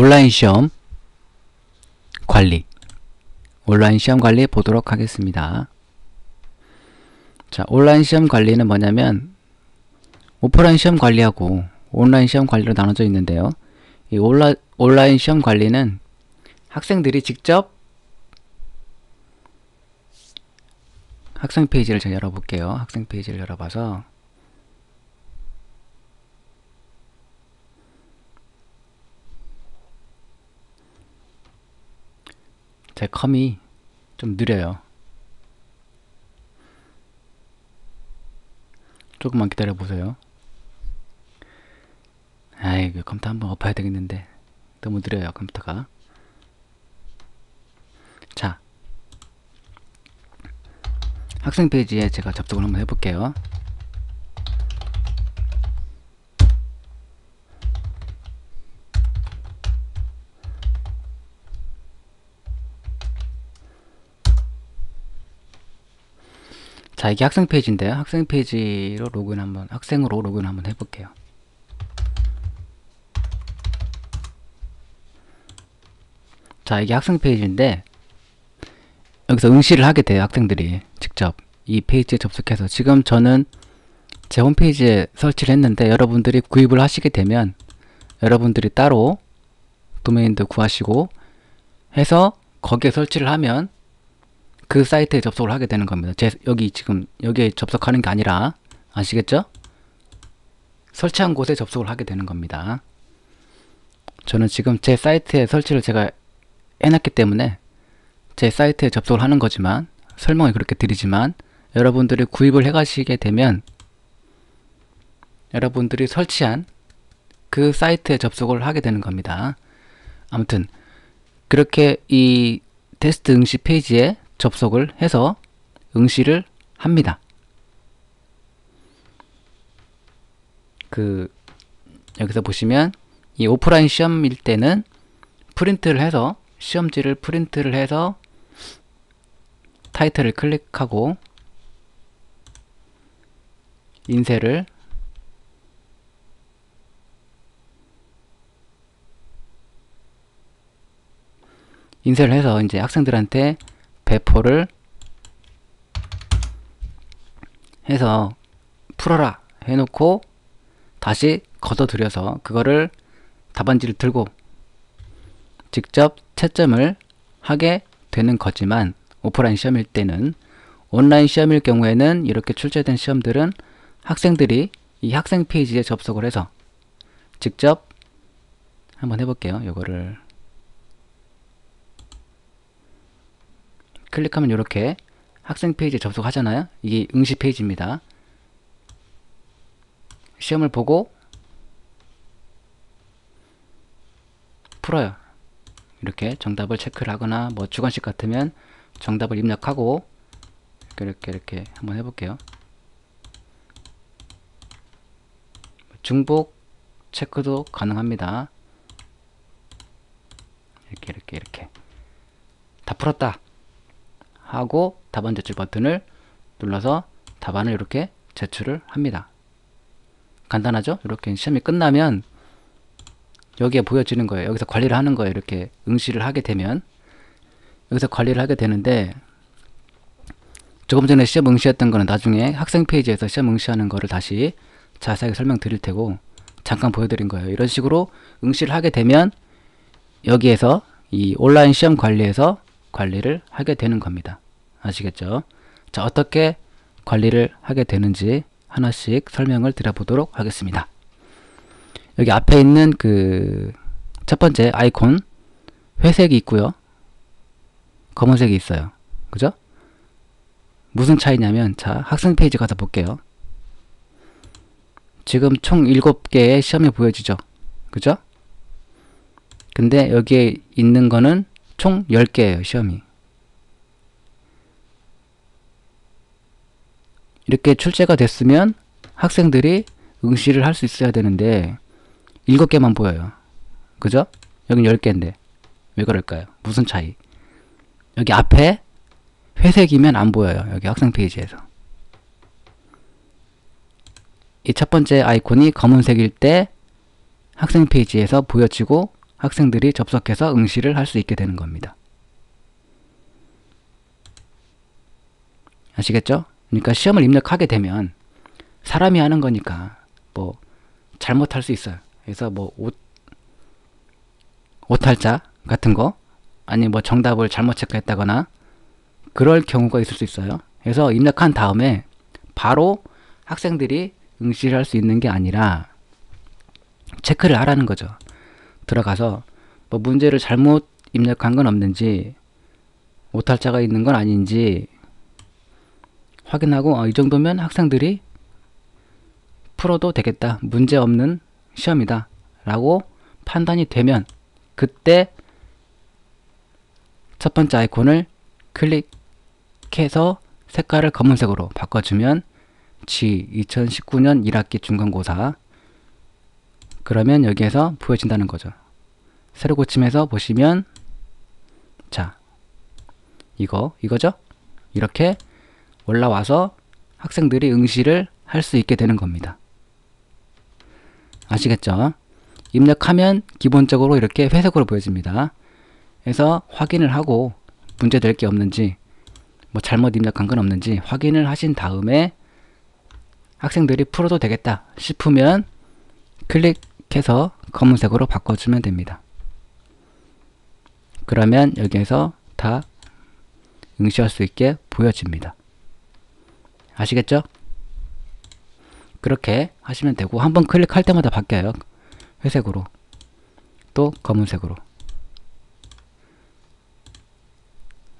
온라인 시험 관리, 온라인 시험 관리 보도록 하겠습니다. 자, 온라인 시험 관리는 뭐냐면 오프라인 시험 관리하고 온라인 시험 관리로 나눠져 있는데요. 이 온라인 시험 관리는 학생들이 직접 학생 페이지를 제가 열어볼게요. 학생 페이지를 열어봐서 제 컴이 좀 느려요. 조금만 기다려 보세요. 아이고, 컴퓨터 한번 엎어야 되겠는데 너무 느려요, 컴퓨터가. 자, 학생 페이지에 제가 접속을 한번 해볼게요. 자, 이게 학생 페이지인데요. 학생 페이지로 학생으로 로그인 한번 해볼게요. 자, 이게 학생 페이지인데 여기서 응시를 하게 돼요. 학생들이 직접 이 페이지에 접속해서. 지금 저는 제 홈페이지에 설치를 했는데 여러분들이 구입을 하시게 되면 여러분들이 따로 도메인도 구하시고 해서 거기에 설치를 하면 그 사이트에 접속을 하게 되는 겁니다. 여기에 접속하는 게 아니라, 아시겠죠? 설치한 곳에 접속을 하게 되는 겁니다. 저는 지금 제 사이트에 설치를 제가 해놨기 때문에 제 사이트에 접속을 하는 거지만, 설명을 그렇게 드리지만, 여러분들이 구입을 해 가시게 되면 여러분들이 설치한 그 사이트에 접속을 하게 되는 겁니다. 아무튼 그렇게 이 테스트 응시 페이지에 접속을 해서 응시를 합니다. 여기서 보시면 이 오프라인 시험일 때는 프린트를 해서, 시험지를 프린트를 해서 타이틀을 클릭하고 인쇄를 해서 이제 학생들한테 배포를 해서 풀어라 해놓고 다시 걷어들여서 그거를 답안지를 들고 직접 채점을 하게 되는 거지만, 오프라인 시험일 때는, 온라인 시험일 경우에는 이렇게 출제된 시험들은 학생들이 이 학생 페이지에 접속을 해서 직접 한번 해볼게요. 요거를 클릭하면 이렇게 학생 페이지에 접속하잖아요. 이게 응시 페이지입니다. 시험을 보고 풀어요. 이렇게 정답을 체크를 하거나, 뭐 주관식 같으면 정답을 입력하고 이렇게 한번 해볼게요. 중복 체크도 가능합니다. 이렇게 다 풀었다 하고 답안 제출 버튼을 눌러서 답안을 이렇게 제출을 합니다. 간단하죠? 이렇게 시험이 끝나면 여기에 보여지는 거예요. 여기서 관리를 하는 거예요. 이렇게 응시를 하게 되면 여기서 관리를 하게 되는데, 조금 전에 시험 응시했던 거는 나중에 학생 페이지에서 시험 응시하는 거를 다시 자세하게 설명드릴 테고 잠깐 보여드린 거예요. 이런 식으로 응시를 하게 되면 여기에서 이 온라인 시험 관리에서 관리를 하게 되는 겁니다. 아시겠죠? 자, 어떻게 관리를 하게 되는지 하나씩 설명을 드려보도록 하겠습니다. 여기 앞에 있는 첫 번째 아이콘 회색이 있고요, 검은색이 있어요. 그죠? 무슨 차이냐면, 자, 학생 페이지 가서 볼게요. 지금 총 7개의 시험이 보여지죠? 그죠? 근데 여기에 있는 거는 총 10개예요, 시험이. 이렇게 출제가 됐으면 학생들이 응시를 할 수 있어야 되는데 7개만 보여요. 그죠? 여긴 10개인데 왜 그럴까요? 무슨 차이? 여기 앞에 회색이면 안 보여요. 여기 학생 페이지에서. 이 첫 번째 아이콘이 검은색일 때 학생 페이지에서 보여지고, 학생들이 접속해서 응시를 할 수 있게 되는 겁니다. 아시겠죠? 그러니까 시험을 입력하게 되면 사람이 하는 거니까 뭐 잘못할 수 있어요. 그래서 뭐 오탈자 같은 거 아니 뭐 정답을 잘못 체크했다거나 그럴 경우가 있을 수 있어요. 그래서 입력한 다음에 바로 학생들이 응시를 할 수 있는 게 아니라 체크를 하라는 거죠. 들어가서 뭐 문제를 잘못 입력한 건 없는지 오탈자가 있는 건 아닌지 확인하고 이 정도면 학생들이 풀어도 되겠다. 문제 없는 시험이다. 라고 판단이 되면 그때 첫 번째 아이콘을 클릭해서 색깔을 검은색으로 바꿔주면 G 2019년 1학기 중간고사 그러면 여기에서 보여진다는 거죠. 세로 고침해서 보시면 자 이거죠? 이렇게 올라와서 학생들이 응시를 할 수 있게 되는 겁니다. 아시겠죠? 입력하면 기본적으로 이렇게 회색으로 보여집니다. 그래서 확인을 하고 문제 될 게 없는지 뭐 잘못 입력한 건 없는지 확인을 하신 다음에 학생들이 풀어도 되겠다 싶으면 클릭해서 검은색으로 바꿔주면 됩니다. 그러면 여기에서 다 응시할 수 있게 보여집니다. 아시겠죠? 그렇게 하시면 되고 한번 클릭할 때마다 바뀌어요. 회색으로 또 검은색으로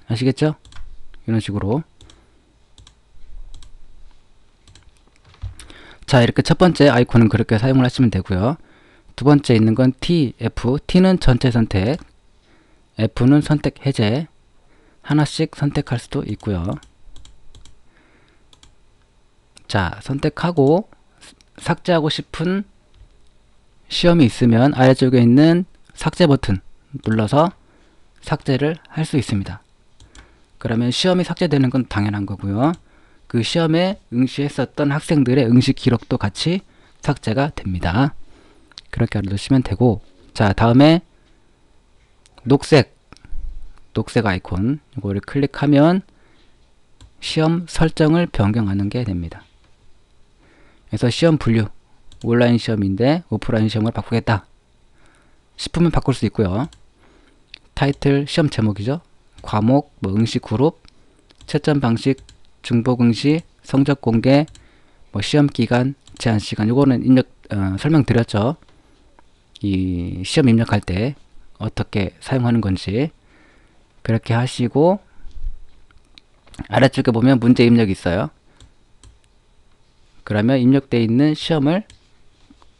아시겠죠? 이런 식으로 자 이렇게 첫 번째 아이콘은 그렇게 사용을 하시면 되고요. 두 번째 있는 건 T, F T는 전체 선택 F는 선택 해제 하나씩 선택할 수도 있고요. 자 선택하고 삭제하고 싶은 시험이 있으면 아래쪽에 있는 삭제 버튼 눌러서 삭제를 할 수 있습니다. 그러면 시험이 삭제되는 건 당연한 거고요. 그 시험에 응시했었던 학생들의 응시 기록도 같이 삭제가 됩니다. 그렇게 알아두시면 되고 자 다음에 녹색 아이콘 이거를 클릭하면 시험 설정을 변경하는 게 됩니다. 그래서 시험 분류 온라인 시험인데 오프라인 시험을 바꾸겠다 싶으면 바꿀 수 있고요. 타이틀 시험 제목이죠. 과목, 뭐 응시 그룹, 채점 방식, 중복 응시, 성적 공개, 뭐 시험 기간, 제한 시간 요거는 설명드렸죠. 이 시험 입력할 때 어떻게 사용하는 건지 그렇게 하시고 아래쪽에 보면 문제 입력이 있어요. 그러면 입력되어 있는 시험을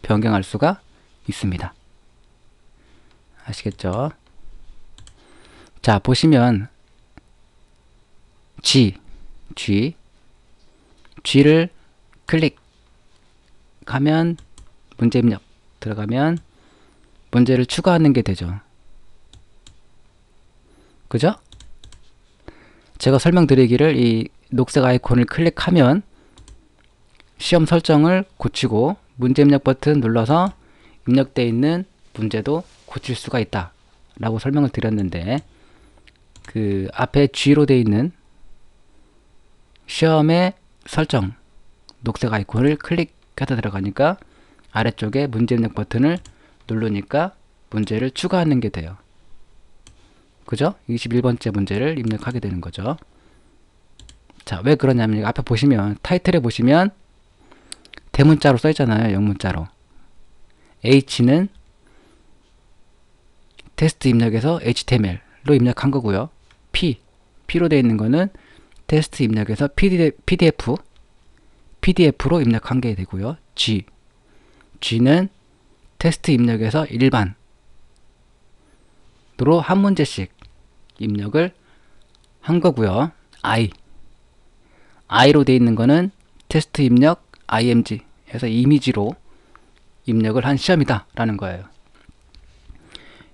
변경할 수가 있습니다. 아시겠죠? 자 보시면 G를 클릭하면 문제 입력 들어가면 문제를 추가하는 게 되죠. 그죠? 제가 설명드리기를 이 녹색 아이콘을 클릭하면 시험 설정을 고치고 문제 입력 버튼 눌러서 입력되어 있는 문제도 고칠 수가 있다 라고 설명을 드렸는데 그 앞에 G로 되어 있는 시험의 설정 녹색 아이콘을 클릭해서 들어가니까 아래쪽에 문제 입력 버튼을 누르니까 문제를 추가하는 게 돼요. 그죠? 21번째 문제를 입력하게 되는 거죠. 자, 왜 그러냐면 앞에 보시면 타이틀에 보시면 대문자로 써 있잖아요. 영문자로. H는 테스트 입력에서 HTML로 입력한 거고요. P로 되어 있는 거는 테스트 입력에서 PDF로 입력한 게 되고요. G는 테스트 입력에서 일반으로 한 문제씩 입력을 한 거고요. I로 되어 있는 거는 테스트 입력 IMG 해서 이미지로 입력을 한 시험이다 라는 거예요.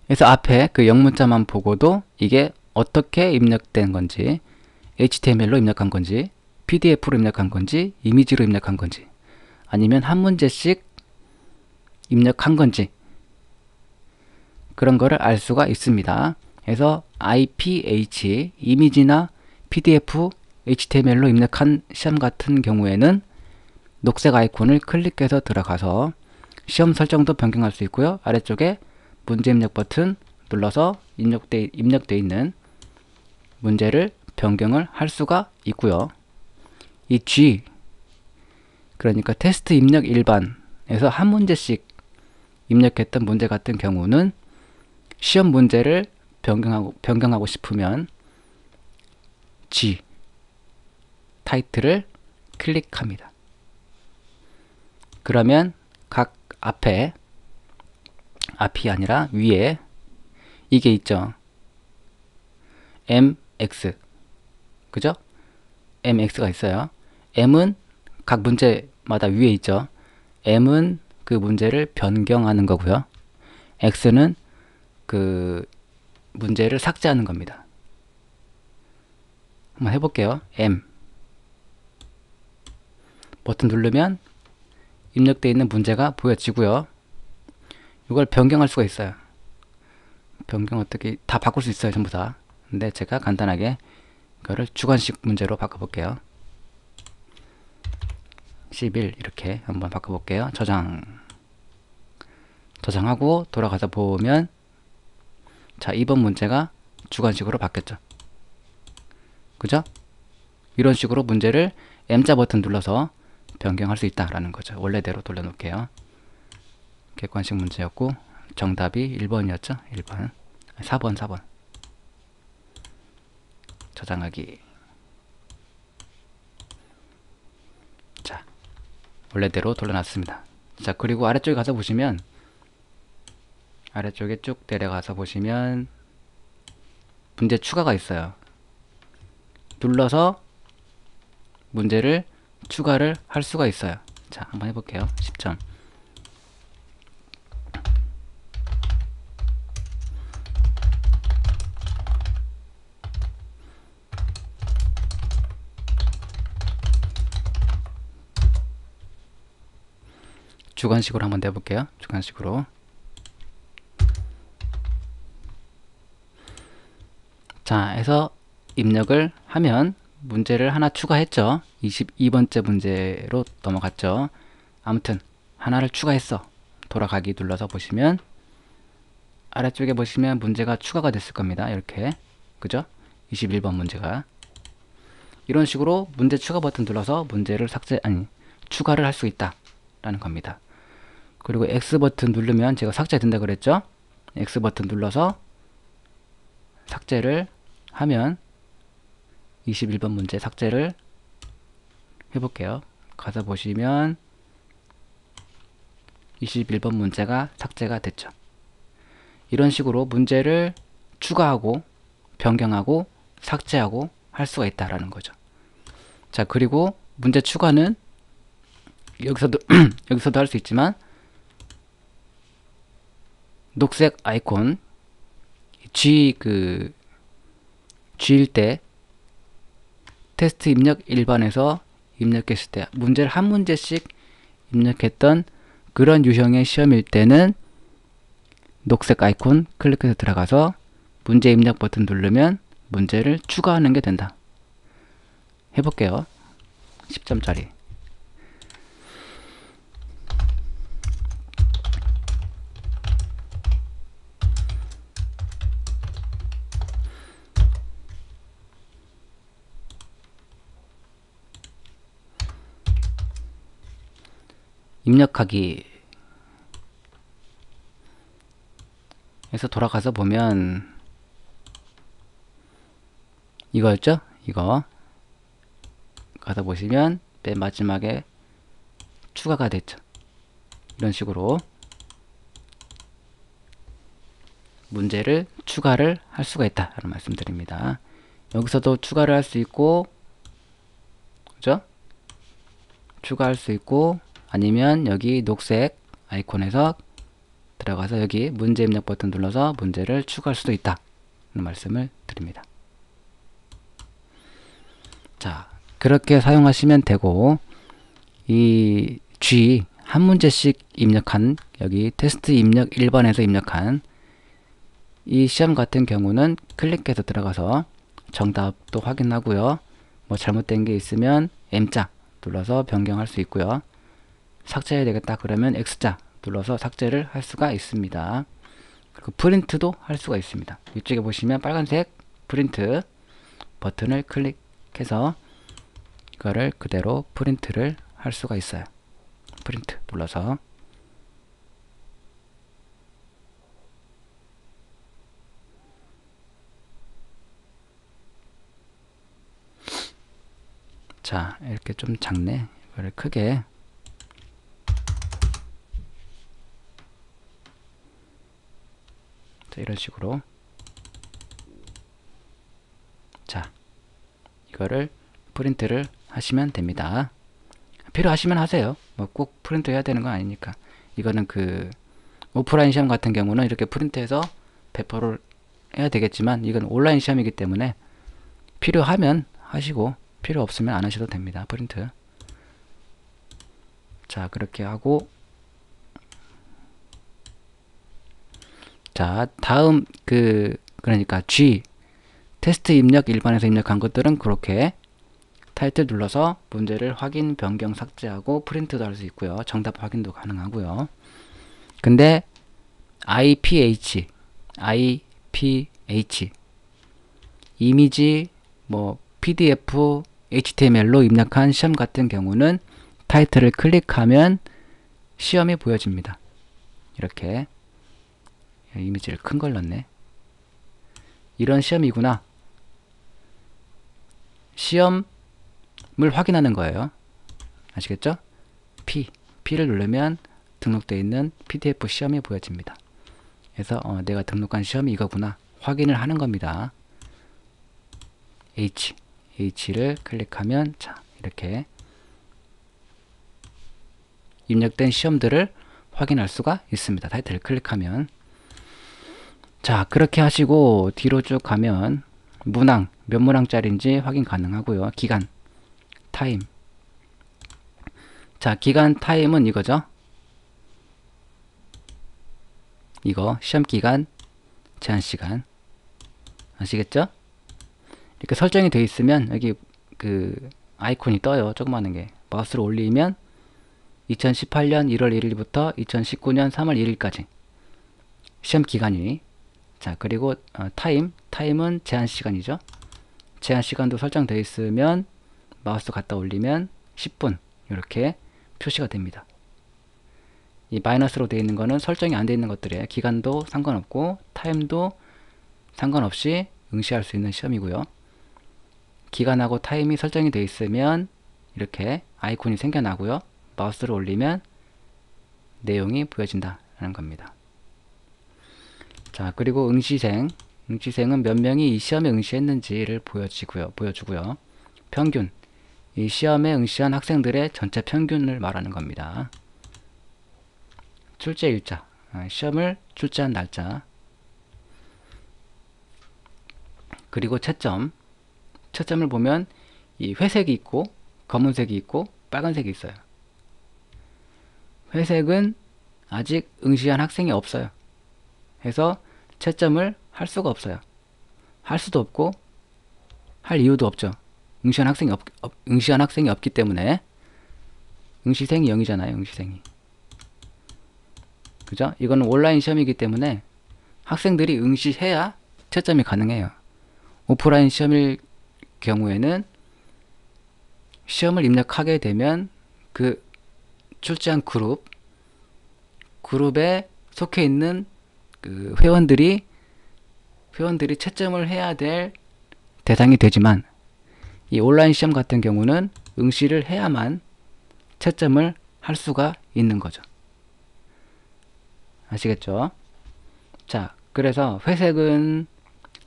그래서 앞에 그 영문자만 보고도 이게 어떻게 입력된 건지 HTML로 입력한 건지 PDF로 입력한 건지 이미지로 입력한 건지 아니면 한 문제씩 입력한 건지 그런 거를 알 수가 있습니다. 그래서 IPH, 이미지나 PDF, HTML로 입력한 시험 같은 경우에는 녹색 아이콘을 클릭해서 들어가서 시험 설정도 변경할 수 있고요. 아래쪽에 문제 입력 버튼 눌러서 입력되어 있는 문제를 변경을 할 수가 있고요. 이 G, 그러니까 테스트 입력 일반에서 한 문제씩 입력했던 문제 같은 경우는 시험 문제를 변경하고 싶으면 G, 타이틀을 클릭합니다. 그러면 각 앞이 아니라 위에 이게 있죠. MX, 그죠? MX가 있어요. M은 각 문제마다 위에 있죠. M은 그 문제를 변경하는 거고요. X는 그 문제를 삭제하는 겁니다. 한번 해볼게요. M 버튼 누르면 입력되어 있는 문제가 보여지고요. 이걸 변경할 수가 있어요. 변경 어떻게 다 바꿀 수 있어요. 전부 다. 근데 제가 간단하게 이거를 주관식 문제로 바꿔볼게요. 11 이렇게 한번 바꿔볼게요. 저장하고 돌아가서 보면 자, 이번 문제가 주관식으로 바뀌었죠. 그죠? 이런 식으로 문제를 M자 버튼 눌러서 변경할 수 있다라는 거죠. 원래대로 돌려놓을게요. 객관식 문제였고 정답이 1번이었죠. 1번. 4번. 저장하기. 자, 원래대로 돌려놨습니다. 자, 그리고 아래쪽에 가서 보시면 아래쪽에 쭉 내려가서 보시면 문제 추가가 있어요. 눌러서 문제를 추가를 할 수가 있어요. 자, 한번 해볼게요. 10점. 주관식으로 한번 내볼게요. 주관식으로. 자, 해서 입력을 하면 문제를 하나 추가했죠. 22번째 문제로 넘어갔죠. 아무튼 하나를 추가했어. 돌아가기 눌러서 보시면 아래쪽에 보시면 문제가 추가가 됐을 겁니다. 이렇게. 그죠? 21번 문제가. 이런 식으로 문제 추가 버튼 눌러서 문제를 추가를 할 수 있다 라는 겁니다. 그리고 X 버튼 누르면 제가 삭제된다 그랬죠? X 버튼 눌러서 삭제를 하면 21번 문제 삭제를 해볼게요. 가서 보시면 21번 문제가 삭제가 됐죠. 이런 식으로 문제를 추가하고 변경하고 삭제하고 할 수가 있다라는 거죠. 자, 그리고 문제 추가는 여기서도 여기서도 할 수 있지만 녹색 아이콘 G일 때 테스트 입력 일반에서 입력했을 때 문제를 한 문제씩 입력했던 그런 유형의 시험일 때는 녹색 아이콘 클릭해서 들어가서 문제 입력 버튼 누르면 문제를 추가하는 게 된다. 해볼게요. 10점짜리. 입력하기 해서 돌아가서 보면 이거였죠? 이거 가서 보시면 맨 마지막에 추가가 됐죠. 이런 식으로 문제를 추가를 할 수가 있다 라는 말씀드립니다. 여기서도 추가를 할 수 있고, 그죠? 추가할 수 있고, 아니면 여기 녹색 아이콘에서 들어가서 여기 문제 입력 버튼 눌러서 문제를 추가할 수도 있다 라는 말씀을 드립니다. 자, 그렇게 사용하시면 되고, 이 G 한 문제씩 입력한 여기 테스트 입력 1번에서 입력한 이 시험 같은 경우는 클릭해서 들어가서 정답도 확인하고요. 뭐 잘못된 게 있으면 M자 눌러서 변경할 수 있고요. 삭제해야 되겠다 그러면 X자 눌러서 삭제를 할 수가 있습니다. 그리고 프린트도 할 수가 있습니다. 이쪽에 보시면 빨간색 프린트 버튼을 클릭해서 이거를 그대로 프린트를 할 수가 있어요. 프린트 눌러서 자, 이렇게 좀 작네. 이거를 크게 자, 이런 식으로 자, 이거를 프린트를 하시면 됩니다. 필요하시면 하세요. 뭐 꼭 프린트 해야 되는 건 아니니까. 이거는 그 오프라인 시험 같은 경우는 이렇게 프린트해서 배포를 해야 되겠지만 이건 온라인 시험이기 때문에 필요하면 하시고 필요 없으면 안 하셔도 됩니다. 프린트. 자, 그렇게 하고 자, 다음 그러니까 G 테스트 입력 일반에서 입력한 것들은 그렇게 타이틀 눌러서 문제를 확인, 변경, 삭제하고 프린트도 할 수 있고요. 정답 확인도 가능하고요. 근데 IPH 이미지 뭐 PDF, HTML로 입력한 시험 같은 경우는 타이틀을 클릭하면 시험이 보여집니다. 이렇게 이미지를 큰 걸 넣네. 이런 시험이구나. 시험을 확인하는 거예요. 아시겠죠? P를 누르면 등록되어 있는 PDF 시험이 보여집니다. 그래서 내가 등록한 시험이 이거구나 확인을 하는 겁니다. H를 클릭하면 자, 이렇게 입력된 시험들을 확인할 수가 있습니다. 타이틀을 클릭하면 자, 그렇게 하시고 뒤로 쭉 가면 문항, 몇 문항짜리인지 확인 가능하고요. 기간, 타임. 자, 기간 타임은 이거죠. 이거 시험 기간, 제한 시간. 아시겠죠? 이렇게 설정이 되어 있으면 여기 그 아이콘이 떠요. 조그마한 게. 마우스를 올리면 2018년 1월 1일부터 2019년 3월 1일까지 시험 기간이. 자, 그리고 타임은 제한 시간이죠. 제한 시간도 설정되어 있으면 마우스 갖다 올리면 10분 이렇게 표시가 됩니다. 이 마이너스로 되어 있는 거는 설정이 안 되어 있는 것들이에요. 기간도 상관없고 타임도 상관없이 응시할 수 있는 시험이고요. 기간하고 타임이 설정이 되어 있으면 이렇게 아이콘이 생겨나고요. 마우스를 올리면 내용이 보여진다는 겁니다. 자, 그리고 응시생은 몇 명이 이 시험에 응시했는지를 보여주고요. 평균, 이 시험에 응시한 학생들의 전체 평균을 말하는 겁니다. 출제일자, 시험을 출제한 날짜. 그리고 채점을 보면 이 회색이 있고 검은색이 있고 빨간색이 있어요. 회색은 아직 응시한 학생이 없어요. 해서 채점을 할 수가 없어요. 할 수도 없고 할 이유도 없죠. 응시한 학생이 없기 때문에. 응시생이 0이잖아요. 응시생이. 그죠? 이거는 온라인 시험이기 때문에 학생들이 응시해야 채점이 가능해요. 오프라인 시험일 경우에는 시험을 입력하게 되면 그 출제한 그룹에 속해 있는 그 회원들이 채점을 해야 될 대상이 되지만 이 온라인 시험 같은 경우는 응시를 해야만 채점을 할 수가 있는 거죠. 아시겠죠? 자, 그래서 회색은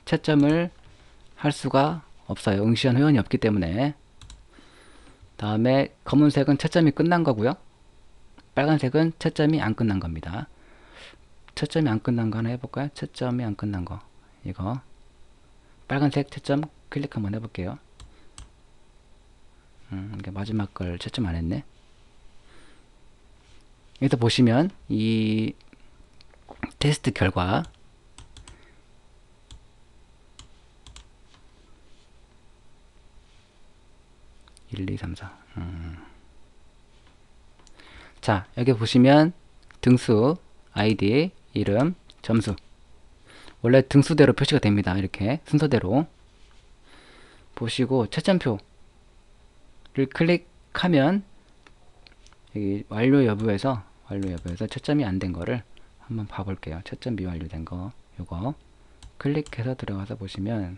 채점을 할 수가 없어요. 응시한 회원이 없기 때문에. 다음에 검은색은 채점이 끝난 거고요. 빨간색은 채점이 안 끝난 겁니다. 채점이 안 끝난 거 하나 해볼까요? 채점이 안 끝난 거. 이거. 빨간색 채점 클릭 한번 해볼게요. 이게 마지막 걸 채점 안 했네. 여기서 보시면 이 테스트 결과 1, 2, 3, 4. 자, 여기 보시면 등수, 아이디, 이름, 점수. 원래 등수대로 표시가 됩니다. 이렇게 순서대로. 보시고 채점표를 클릭하면 여기 완료 여부에서 채점이 안 된 거를 한번 봐볼게요. 채점 미완료된 거 요거 클릭해서 들어가서 보시면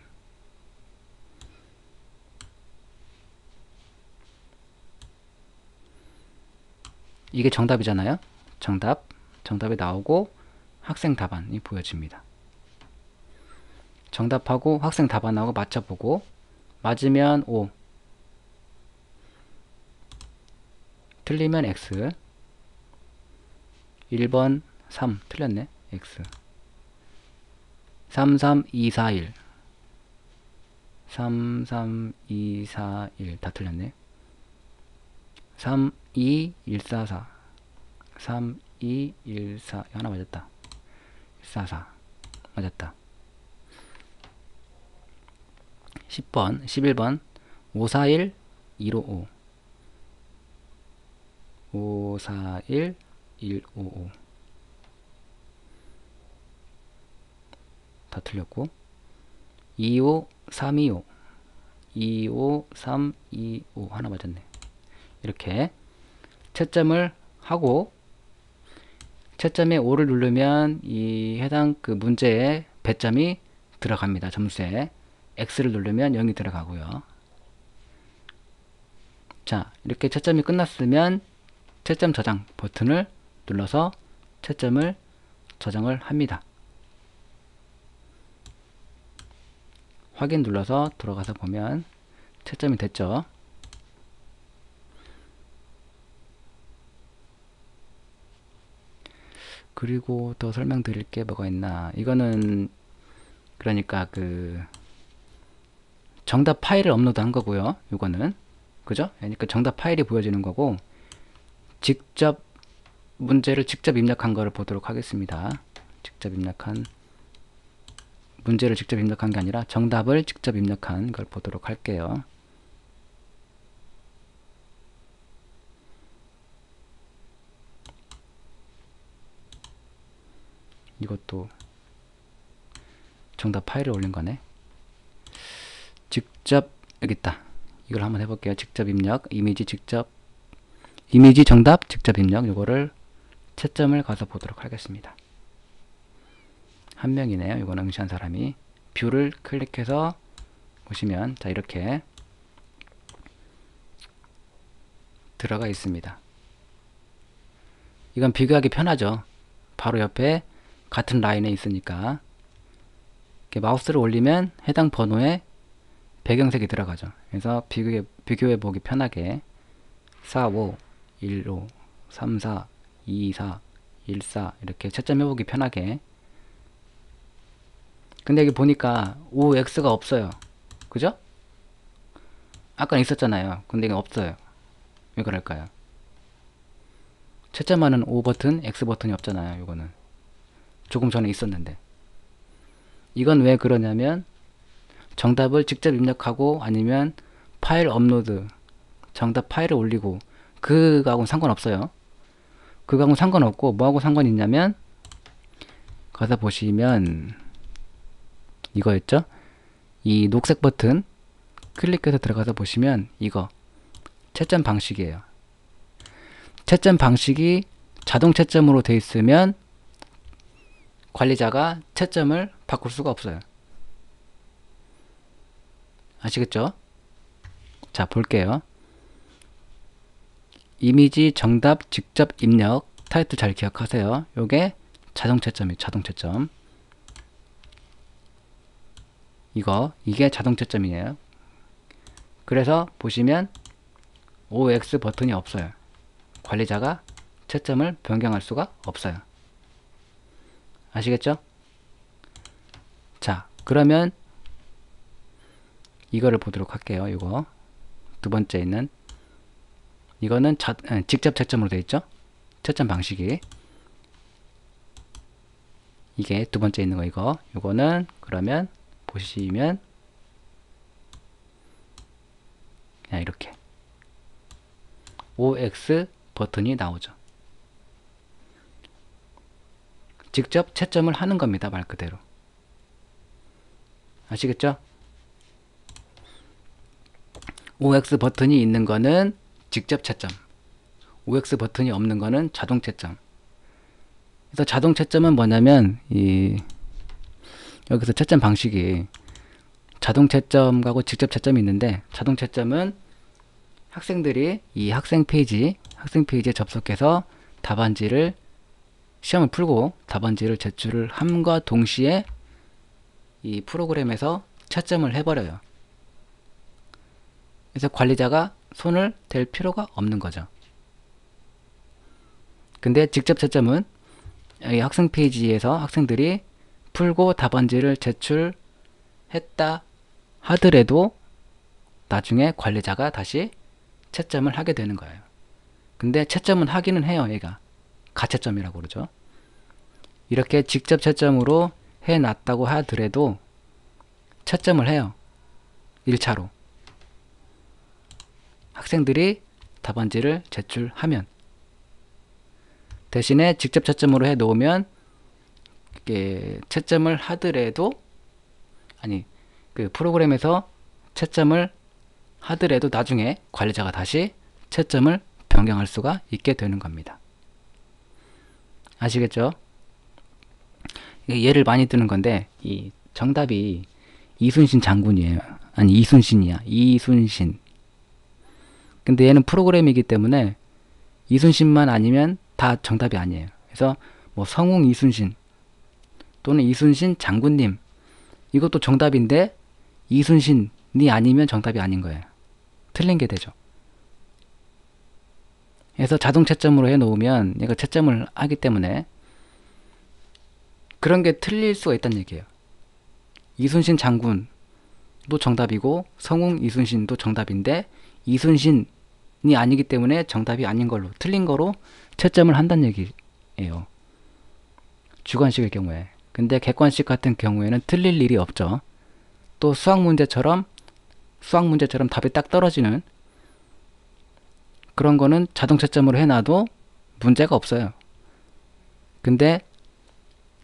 이게 정답이잖아요. 정답이 나오고 학생 답안이 보여집니다. 정답하고 학생 답안하고 맞춰보고 맞으면 O, 틀리면 X. 1번 3 틀렸네. X. 3, 3, 2, 4, 1 3, 3, 2, 4, 1 다 틀렸네. 3, 2, 1, 4, 4 3, 2, 1, 4 하나 맞았다. 4, 4 맞았다. 10번 11번 5, 4, 1, 1, 5, 5 5, 4, 1, 1, 5, 5 다 틀렸고 2, 5, 3, 2, 5 2, 5, 3, 2, 5 하나 맞았네. 이렇게 채점을 하고 채점에 5를 누르면 이 해당 그 문제에 배점이 들어갑니다. 점수에 X를 누르면 0이 들어가고요. 자, 이렇게 채점이 끝났으면 채점 저장 버튼을 눌러서 채점을 저장을 합니다. 확인 눌러서 들어가서 보면 채점이 됐죠. 그리고 더 설명드릴 게 뭐가 있나. 이거는 그러니까 그 정답 파일을 업로드 한 거고요. 이거는 그죠? 그러니까 정답 파일이 보여지는 거고 직접 문제를 직접 입력한 거를 보도록 하겠습니다. 문제를 직접 입력한 게 아니라 정답을 직접 입력한 걸 보도록 할게요. 이것도 정답 파일을 올린 거네. 직접 여기 있다. 이걸 한번 해볼게요. 직접 입력, 이미지 정답 직접 입력. 이거를 채점을 가서 보도록 하겠습니다. 한 명이네요. 이건 응시한 사람이. 뷰를 클릭해서 보시면 자 이렇게 들어가 있습니다. 이건 비교하기 편하죠. 바로 옆에 같은 라인에 있으니까 이렇게 마우스를 올리면 해당 번호에 배경색이 들어가죠. 그래서 비교해 보기 편하게 4, 5, 1, 5, 3, 4, 2, 4, 1, 4 이렇게 채점해 보기 편하게. 근데 여기 보니까 5X가 없어요. 그죠? 아까는 있었잖아요. 근데 이게 없어요. 왜 그럴까요? 채점하는 O 버튼, X 버튼이 없잖아요. 이거는 조금 전에 있었는데. 이건 왜 그러냐면 정답을 직접 입력하고 아니면 파일 업로드, 정답 파일을 올리고 그거하고는 상관없어요. 그거하고는 상관없고 뭐하고 상관이 있냐면 가서 보시면 이거였죠? 이 녹색 버튼 클릭해서 들어가서 보시면 이거 채점 방식이에요. 채점 방식이 자동 채점으로 되어 있으면 관리자가 채점을 바꿀 수가 없어요. 아시겠죠? 자, 볼게요. 이미지 정답 직접 입력 타이틀 잘 기억하세요. 요게 자동 채점이에요. 자동 채점. 이게 자동 채점이에요. 그래서 보시면 OX 버튼이 없어요. 관리자가 채점을 변경할 수가 없어요. 아시겠죠? 자, 그러면 이거를 보도록 할게요. 이거 두 번째 있는 이거는 직접 채점으로 되어 있죠? 채점 방식이 이게 두 번째 있는 거 이거는 그러면 보시면 그냥 이렇게 OX 버튼이 나오죠. 직접 채점을 하는 겁니다. 말 그대로. 아시겠죠? OX 버튼이 있는 거는 직접 채점, OX 버튼이 없는 거는 자동 채점. 그래서 자동 채점은 뭐냐면 여기서 채점 방식이 자동 채점하고 직접 채점이 있는데, 자동 채점은 학생들이 이 학생 페이지에 접속해서 답안지를 시험을 풀고 답안지를 제출을 함과 동시에 이 프로그램에서 채점을 해버려요. 그래서 관리자가 손을 댈 필요가 없는 거죠. 근데 직접 채점은 이 학생 페이지에서 학생들이 풀고 답안지를 제출했다 하더라도 나중에 관리자가 다시 채점을 하게 되는 거예요. 근데 채점은 하기는 해요. 얘가 가채점이라고 그러죠. 이렇게 직접 채점으로 해놨다고 하더라도 채점을 해요. 1차로 학생들이 답안지를 제출하면. 대신에 직접 채점으로 해 놓으면 채점을 하더라도, 아니 그 프로그램에서 채점을 하더라도 나중에 관리자가 다시 채점을 변경할 수가 있게 되는 겁니다. 아시겠죠? 예를 많이 드는 건데, 이 정답이 이순신 장군이에요. 아니 이순신이야. 이순신. 근데 얘는 프로그램이기 때문에 이순신만 아니면 다 정답이 아니에요. 그래서 뭐 성웅 이순신 또는 이순신 장군님, 이것도 정답인데 이순신이 아니면 정답이 아닌 거예요. 틀린 게 되죠. 그래서 자동 채점으로 해 놓으면 얘가 채점을 하기 때문에 그런 게 틀릴 수가 있다는 얘기예요. 이순신 장군도 정답이고 성웅 이순신도 정답인데 이순신이 아니기 때문에 정답이 아닌 걸로, 틀린 거로 채점을 한다는 얘기예요. 주관식의 경우에. 근데 객관식 같은 경우에는 틀릴 일이 없죠. 또 수학 문제처럼 답이 딱 떨어지는 그런 거는 자동 채점으로 해놔도 문제가 없어요. 근데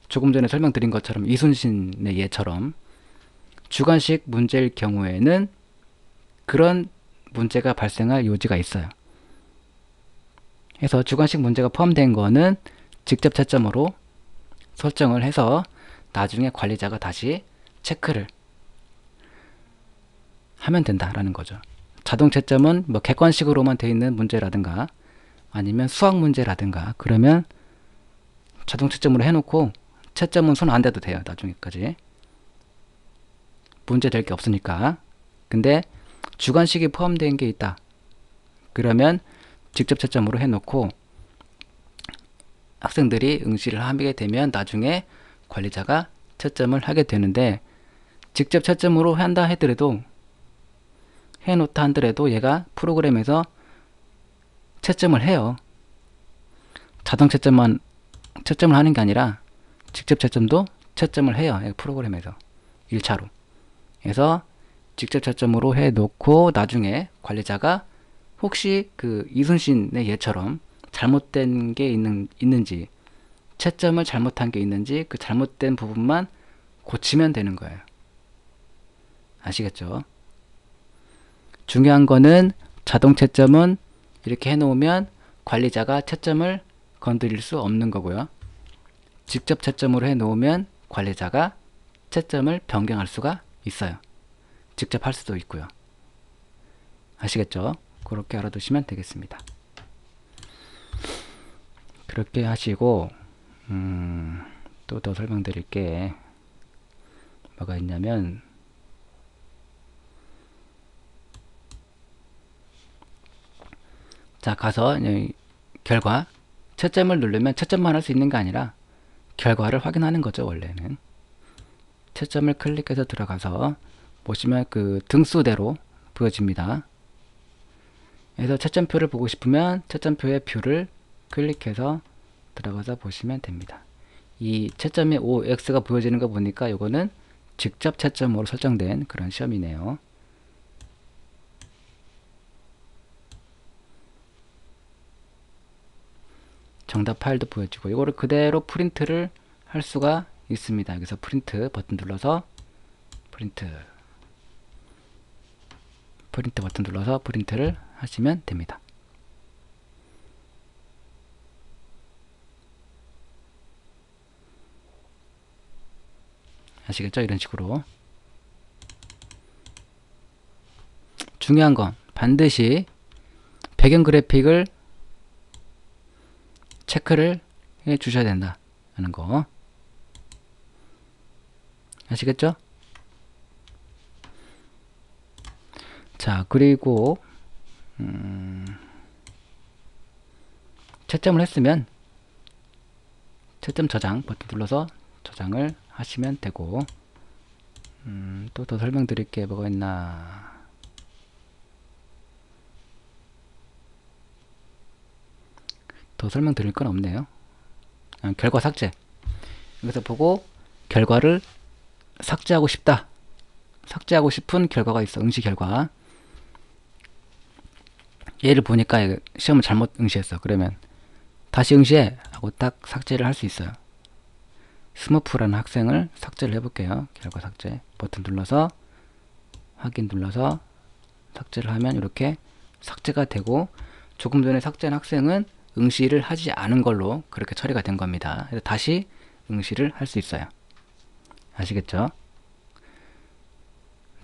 조금 전에 설명드린 것처럼 이순신의 예처럼 주관식 문제일 경우에는 그런 문제가 발생할 요지가 있어요. 그래서 주관식 문제가 포함된 거는 직접 채점으로 설정을 해서 나중에 관리자가 다시 체크를 하면 된다라는 거죠. 자동 채점은 뭐 객관식으로만 되어 있는 문제라든가 아니면 수학 문제라든가 그러면 자동 채점으로 해놓고 채점은 손 안 대도 돼요. 나중에까지 문제 될 게 없으니까. 근데 주관식이 포함된 게 있다 그러면 직접 채점으로 해놓고 학생들이 응시를 하게 되면 나중에 관리자가 채점을 하게 되는데, 직접 채점으로 한다 하더라도, 해놓다 하더라도 얘가 프로그램에서 채점을 해요. 자동 채점을 하는 게 아니라 직접 채점도 채점을 해요. 프로그램에서 1차로. 그래서 직접 채점으로 해놓고 나중에 관리자가 혹시 그 이순신의 예처럼 잘못된 게 있는지, 채점을 잘못한 게 있는지 그 잘못된 부분만 고치면 되는 거예요. 아시겠죠? 중요한 거는 자동 채점은 이렇게 해놓으면 관리자가 채점을 건드릴 수 없는 거고요. 직접 채점으로 해놓으면 관리자가 채점을 변경할 수가 있어요. 직접 할 수도 있고요. 아시겠죠? 그렇게 알아두시면 되겠습니다. 그렇게 하시고 또 더 설명드릴 게 뭐가 있냐면, 자 가서 결과 채점을 누르면 채점만 할 수 있는 게 아니라 결과를 확인하는 거죠. 원래는 채점을 클릭해서 들어가서 보시면 그 등수대로 보여집니다. 그래서 채점표를 보고 싶으면 채점표의 뷰를 클릭해서 들어가서 보시면 됩니다. 이 채점의 OX가 보여지는 거 보니까 이거는 직접 채점으로 설정된 그런 시험이네요. 정답 파일도 보여지고, 이거를 그대로 프린트를 할 수가 있습니다. 여기서 프린트 버튼 눌러서 프린트 버튼 눌러서 프린트를 하시면 됩니다. 아시겠죠? 이런 식으로. 중요한 건 반드시 배경 그래픽을 체크를 해 주셔야 된다 하는 거 아시겠죠? 자, 그리고 채점을 했으면 채점 저장 버튼 눌러서 저장을 하시면 되고, 또 더 설명드릴 게 뭐가 있나. 더 설명드릴 건 없네요. 결과 삭제. 여기서 보고 결과를 삭제하고 싶다. 삭제하고 싶은 결과가 있어. 응시 결과. 얘를 보니까 시험을 잘못 응시했어. 그러면 다시 응시해 하고 딱 삭제를 할 수 있어요. 스머프라는 학생을 삭제를 해볼게요. 결과 삭제 버튼 눌러서 확인 눌러서 삭제를 하면 이렇게 삭제가 되고, 조금 전에 삭제한 학생은 응시를 하지 않은 걸로 그렇게 처리가 된 겁니다. 그래서 다시 응시를 할 수 있어요. 아시겠죠?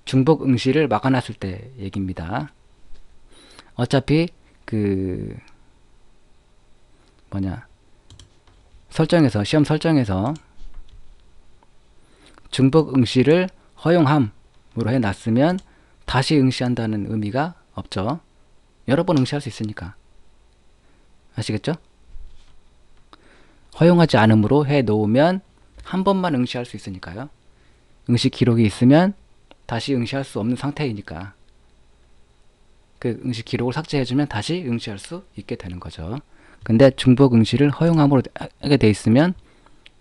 중복 응시를 막아놨을 때 얘기입니다. 어차피 설정에서, 시험 설정에서 중복 응시를 허용함으로 해놨으면 다시 응시한다는 의미가 없죠. 여러 번 응시할 수 있으니까. 아시겠죠? 허용하지 않음으로 해 놓으면 한 번만 응시할 수 있으니까요. 응시 기록이 있으면 다시 응시할 수 없는 상태이니까 그 응시 기록을 삭제해주면 다시 응시할 수 있게 되는 거죠. 근데 중복 응시를 허용함으로 하게 돼 있으면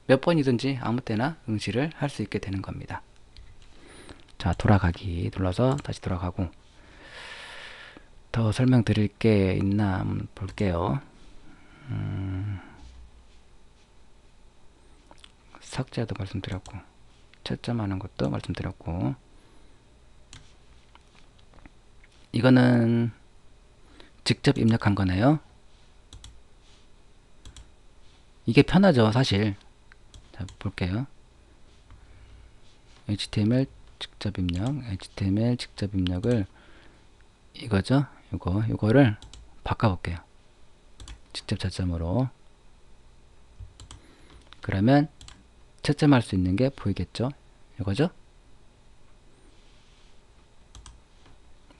몇 번이든지 아무 때나 응시를 할 수 있게 되는 겁니다. 자, 돌아가기 눌러서 다시 돌아가고, 더 설명드릴 게 있나 한번 볼게요. 삭제도 말씀드렸고, 채점하는 것도 말씀드렸고, 이거는 직접 입력한 거네요. 이게 편하죠, 사실. 자, 볼게요. HTML 직접 입력을 이거죠? 요거를 바꿔볼게요. 직접 채점으로. 그러면 채점할 수 있는 게 보이겠죠? 이거죠?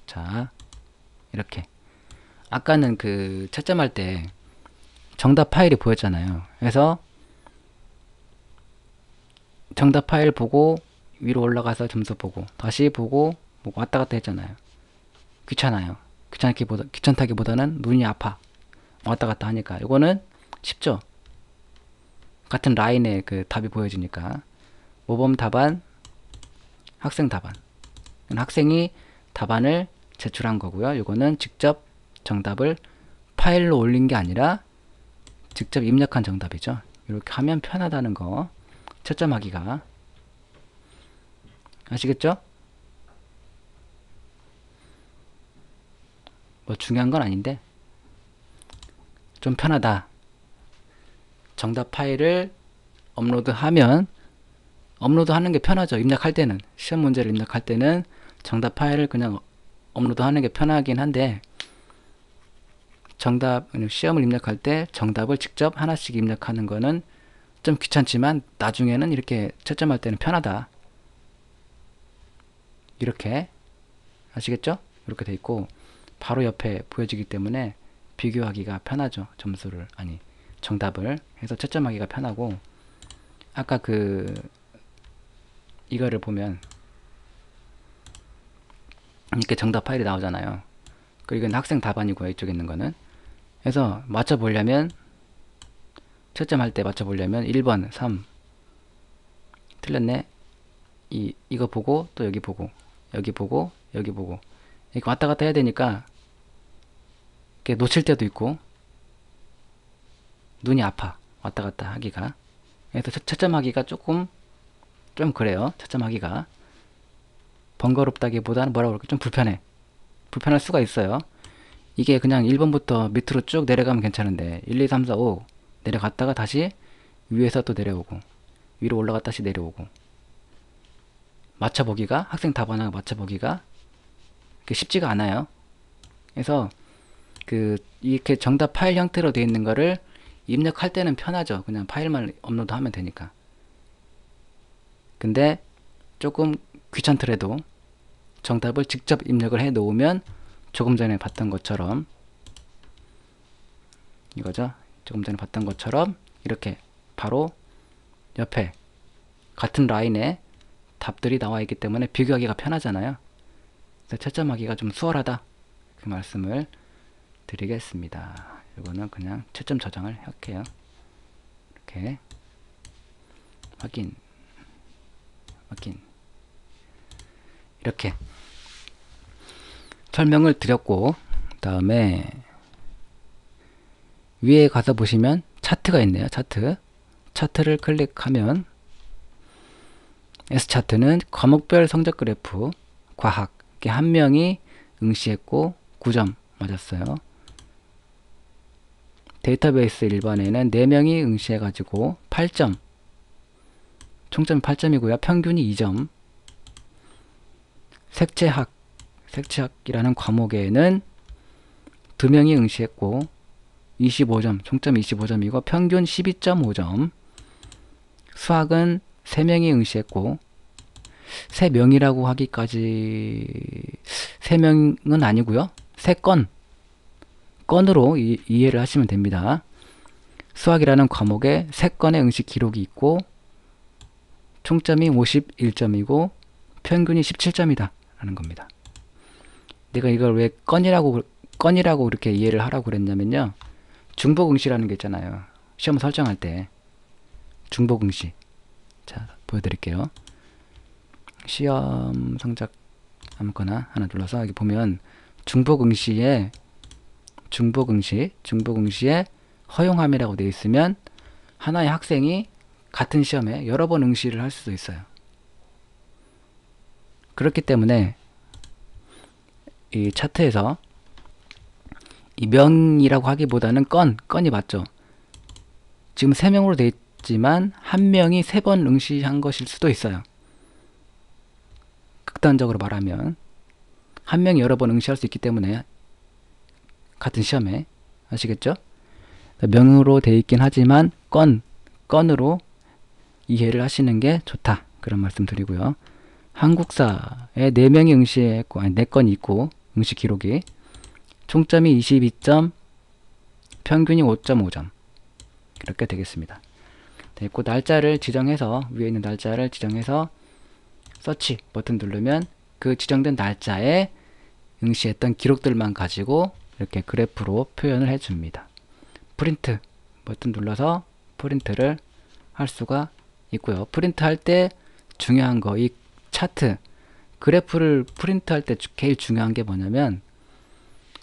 자, 이렇게. 아까는 그 채점할 때 정답 파일이 보였잖아요. 그래서 정답 파일 보고 위로 올라가서 점수 보고 다시 보고 왔다 갔다 했잖아요. 귀찮아요. 귀찮다기보다는 눈이 아파. 왔다 갔다 하니까. 이거는 쉽죠? 같은 라인에 그 답이 보여지니까. 모범 답안, 학생 답안. 학생이 답안을 제출한 거고요. 이거는 직접 정답을 파일로 올린 게 아니라 직접 입력한 정답이죠. 이렇게 하면 편하다는 거. 채점하기가. 아시겠죠? 뭐 중요한 건 아닌데 좀 편하다. 정답 파일을 업로드하면, 업로드하는 게 편하죠. 입력할 때는, 시험 문제를 입력할 때는 정답 파일을 그냥 업로드하는 게 편하긴 한데, 시험을 입력할 때 정답을 직접 하나씩 입력하는 거는 좀 귀찮지만 나중에는 이렇게 채점할 때는 편하다. 이렇게 아시겠죠? 이렇게 돼 있고 바로 옆에 보여지기 때문에 비교하기가 편하죠. 정답을 해서 채점하기가 편하고, 아까 이거를 보면 이렇게 정답 파일이 나오잖아요. 그리고 이건 학생 답안이고요. 이쪽에 있는 거는. 그래서 맞춰보려면, 채점할 때 맞춰보려면 1번, 3 틀렸네. 이거 보고 또 여기 보고 여기 보고 여기 보고 이렇게 왔다 갔다 해야 되니까 이렇게 놓칠 때도 있고, 눈이 아파. 왔다 갔다 하기가. 그래서 채점하기가 좀 그래요. 채점하기가. 번거롭다기보다는 뭐라고 그럴까? 좀 불편할 수가 있어요. 이게 그냥 1번부터 밑으로 쭉 내려가면 괜찮은데 1, 2, 3, 4, 5 내려갔다가 다시 위에서 또 내려오고 위로 올라갔다 다시 내려오고 맞춰보기가 학생 답안하고 맞춰보기가 쉽지가 않아요. 그래서 이렇게 정답 파일 형태로 되어 있는 거를 입력할 때는 편하죠. 그냥 파일만 업로드하면 되니까. 근데 조금 귀찮더라도 정답을 직접 입력을 해 놓으면 조금 전에 봤던 것처럼 이거죠. 조금 전에 봤던 것처럼 이렇게 바로 옆에 같은 라인에 답들이 나와 있기 때문에 비교하기가 편하잖아요. 그래서 채점하기가 좀 수월하다. 그 말씀을 드리겠습니다. 이거는 그냥 채점 저장을 할게요. 이렇게 확인 이렇게 설명을 드렸고, 그 다음에 위에 가서 보시면 차트가 있네요. 차트를 클릭하면 S차트는 과목별 성적 그래프 과학 한 명이 응시했고 9점 맞았어요. 데이터베이스 일반에는 4명이 응시해가지고 8점, 총점이 8점이고요. 평균이 2점. 색채학이라는 과목에는 2명이 응시했고 25점, 총점이 25점이고 평균 12.5점. 수학은 3명이 응시했고 3명이라고 하기까지 3명은 아니고요. 3건으로 이해를 하시면 됩니다. 수학이라는 과목에 3건의 응시 기록이 있고 총점이 51점이고 평균이 17점이다 라는 겁니다. 내가 이걸 왜 건이라고 이렇게 이해를 하라고 그랬냐면요. 중복응시라는 게 있잖아요. 시험 설정할 때 중복응시. 자, 보여드릴게요. 시험 성적 아무거나 하나 눌러서 여기 보면 중복응시에 허용함이라고 되어 있으면 하나의 학생이 같은 시험에 여러 번 응시를 할 수도 있어요. 그렇기 때문에 이 차트에서 이 명이라고 하기보다는 건이 맞죠. 지금 3명으로 되어 있지만 한 명이 3번 응시한 것일 수도 있어요. 극단적으로 말하면 한 명이 여러 번 응시할 수 있기 때문에 같은 시험에 아시겠죠? 명으로 되어 있긴 하지만 건으로 이해를 하시는 게 좋다. 그런 말씀 드리고요. 한국사에 4명이 응시했고 4건이 있고 응시 기록이 총점이 22점, 평균이 5.5점 이렇게 되겠습니다. 됐고 날짜를 지정해서 위에 있는 날짜를 지정해서 서치 버튼 누르면 그 지정된 날짜에 응시했던 기록들만 가지고 이렇게 그래프로 표현을 해줍니다. 프린트 버튼 눌러서 프린트를 할 수가 있고요. 프린트 할 때 중요한 거, 이 차트 그래프를 프린트 할 때 제일 중요한 게 뭐냐면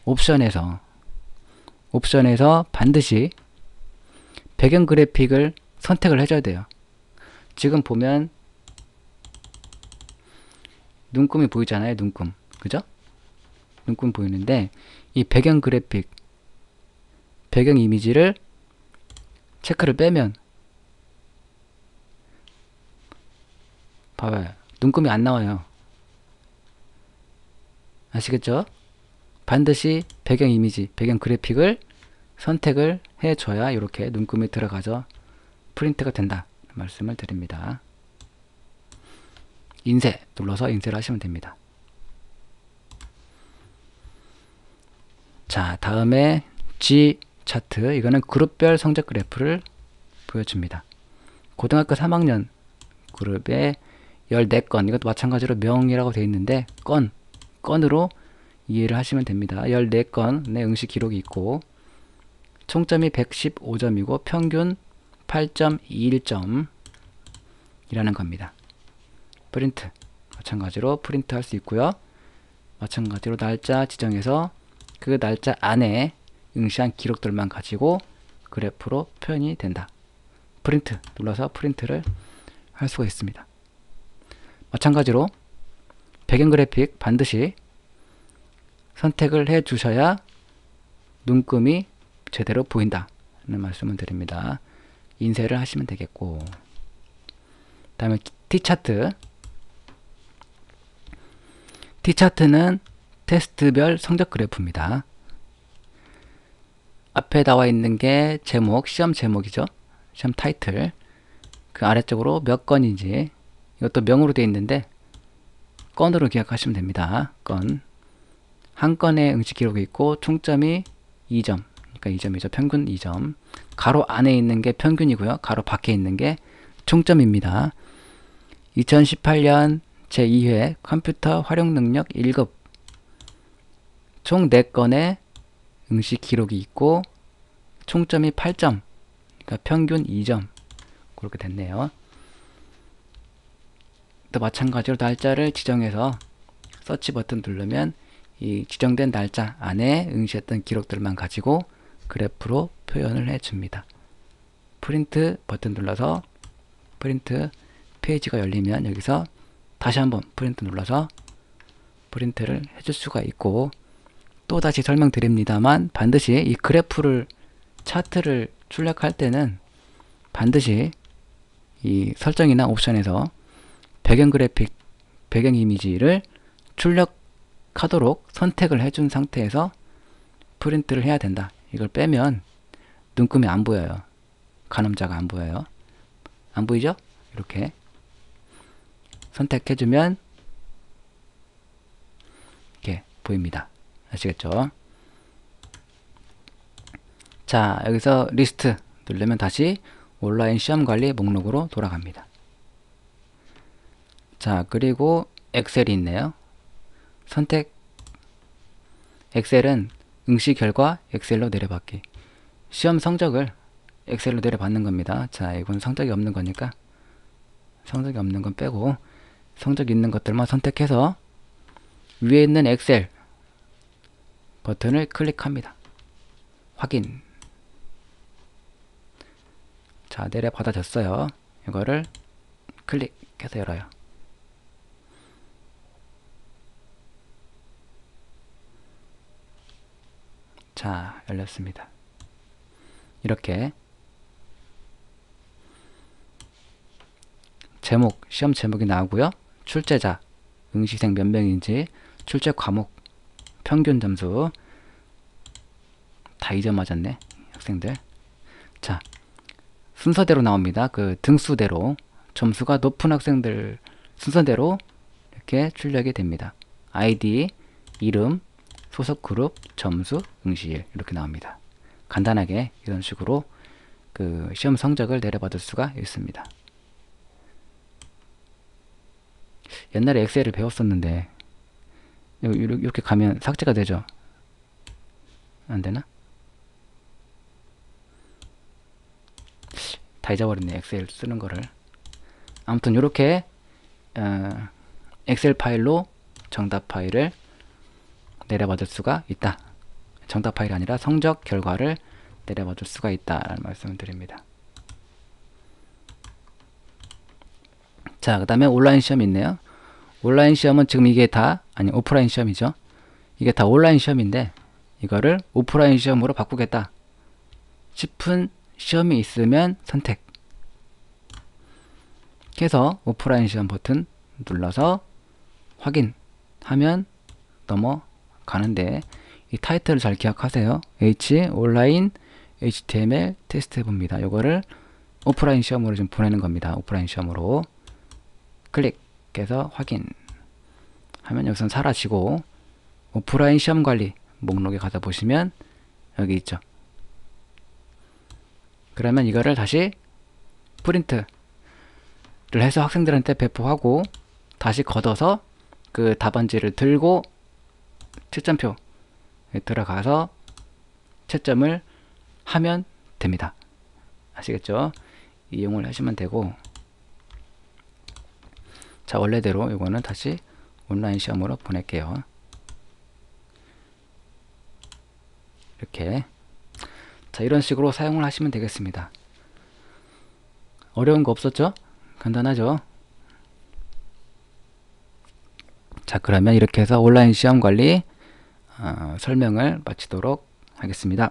옵션에서 반드시 배경 그래픽을 선택을 해줘야 돼요. 지금 보면 눈금이 보이잖아요. 눈금. 그죠? 눈금 보이는데 이 배경 그래픽, 배경 이미지를 체크를 빼면 봐봐요. 눈금이 안 나와요. 아시겠죠? 반드시 배경 이미지, 배경 그래픽을 선택을 해줘야 이렇게 눈금이 들어가서 프린트가 된다 말씀을 드립니다. 인쇄 눌러서 인쇄를 하시면 됩니다. 자, 다음에 G 차트. 이거는 그룹별 성적 그래프를 보여줍니다. 고등학교 3학년 그룹에 14건, 이것도 마찬가지로 명이라고 되어 있는데 건으로 이해를 하시면 됩니다. 14건의 응시 기록이 있고 총점이 115점이고 평균 8.21점 이라는 겁니다. 프린트 마찬가지로 프린트 할 수 있고요. 마찬가지로 날짜 지정해서 그 날짜 안에 응시한 기록들만 가지고 그래프로 표현이 된다. 프린트 눌러서 프린트를 할 수가 있습니다. 마찬가지로 배경 그래픽 반드시 선택을 해 주셔야 눈금이 제대로 보인다 는 말씀을 드립니다. 인쇄를 하시면 되겠고, 다음에 T차트. T차트는 테스트별 성적 그래프입니다. 앞에 나와 있는 게 제목, 시험 제목이죠. 시험 타이틀. 그 아래쪽으로 몇 건인지, 이것도 명으로 되어 있는데 건으로 기억하시면 됩니다. 건. 한 건의 응시 기록이 있고 총점이 2점. 그러니까 2점이죠. 평균 2점. 가로 안에 있는 게 평균이고요. 가로 밖에 있는 게 총점입니다. 2018년 제2회 컴퓨터 활용 능력 1급. 총 4건의 응시 기록이 있고 총점이 8점. 그러니까 평균 2점. 그렇게 됐네요. 또 마찬가지로 날짜를 지정해서 서치 버튼 누르면 이 지정된 날짜 안에 응시했던 기록들만 가지고 그래프로 표현을 해줍니다. 프린트 버튼 눌러서 프린트 페이지가 열리면 여기서 다시 한번 프린트 눌러서 프린트를 해줄 수가 있고, 또 다시 설명드립니다만 반드시 이 그래프를 차트를 출력할 때는 반드시 이 설정이나 옵션에서 배경 그래픽, 배경 이미지를 출력하도록 선택을 해준 상태에서 프린트를 해야 된다. 이걸 빼면 눈금이 안 보여요. 가늠자가 안 보여요. 안 보이죠? 이렇게 선택해주면 이렇게 보입니다. 아시겠죠? 자, 여기서 리스트 누르면 다시 온라인 시험관리 목록으로 돌아갑니다. 자, 그리고 엑셀이 있네요. 선택. 엑셀은 응시 결과 엑셀로 내려받기. 시험 성적을 엑셀로 내려받는 겁니다. 자, 이건 성적이 없는 거니까 성적이 없는 건 빼고 성적 있는 것들만 선택해서 위에 있는 엑셀 버튼을 클릭합니다. 확인. 자, 내려받아졌어요. 이거를 클릭해서 열어요. 자, 열렸습니다. 이렇게 제목, 시험 제목이 나오고요. 출제자, 응시생 몇 명인지, 출제 과목, 평균 점수 다 2점 맞았네, 학생들. 자, 순서대로 나옵니다. 그 등수대로 점수가 높은 학생들 순서대로 이렇게 출력이 됩니다. 아이디, 이름, 소속 그룹, 점수, 응시일 이렇게 나옵니다. 간단하게 이런 식으로 그 시험 성적을 내려받을 수가 있습니다. 옛날에 엑셀을 배웠었는데 이렇게 가면 삭제가 되죠? 안되나? 다 잊어버렸네, 엑셀 쓰는 거를. 아무튼 이렇게 엑셀 파일로 정답 파일을 내려받을 수가 있다. 정답 파일이 아니라 성적 결과를 내려받을 수가 있다라는 말씀을 드립니다. 자, 그 다음에 온라인 시험이 있네요. 온라인 시험은 지금 이게 다, 아니 오프라인 시험이죠. 이게 다 온라인 시험인데 이거를 오프라인 시험으로 바꾸겠다 싶은 시험이 있으면 선택 해서 오프라인 시험 버튼 눌러서 확인하면 넘어가는데, 이 타이틀을 잘 기억하세요. H 온라인 HTML 테스트 해봅니다. 이거를 오프라인 시험으로 좀 보내는 겁니다. 오프라인 시험으로 클릭해서 확인 하면 여기선 사라지고, 오프라인 시험 관리 목록에 가다 보시면 여기 있죠. 그러면 이거를 다시 프린트를 해서 학생들한테 배포하고 다시 걷어서 그 답안지를 들고 채점표에 들어가서 채점을 하면 됩니다. 아시겠죠? 이용을 하시면 되고, 자, 원래대로 이거는 다시 온라인 시험으로 보낼게요. 이렇게. 자, 이런 식으로 사용을 하시면 되겠습니다. 어려운 거 없었죠? 간단하죠? 자, 그러면 이렇게 해서 온라인 시험 관리 설명을 마치도록 하겠습니다.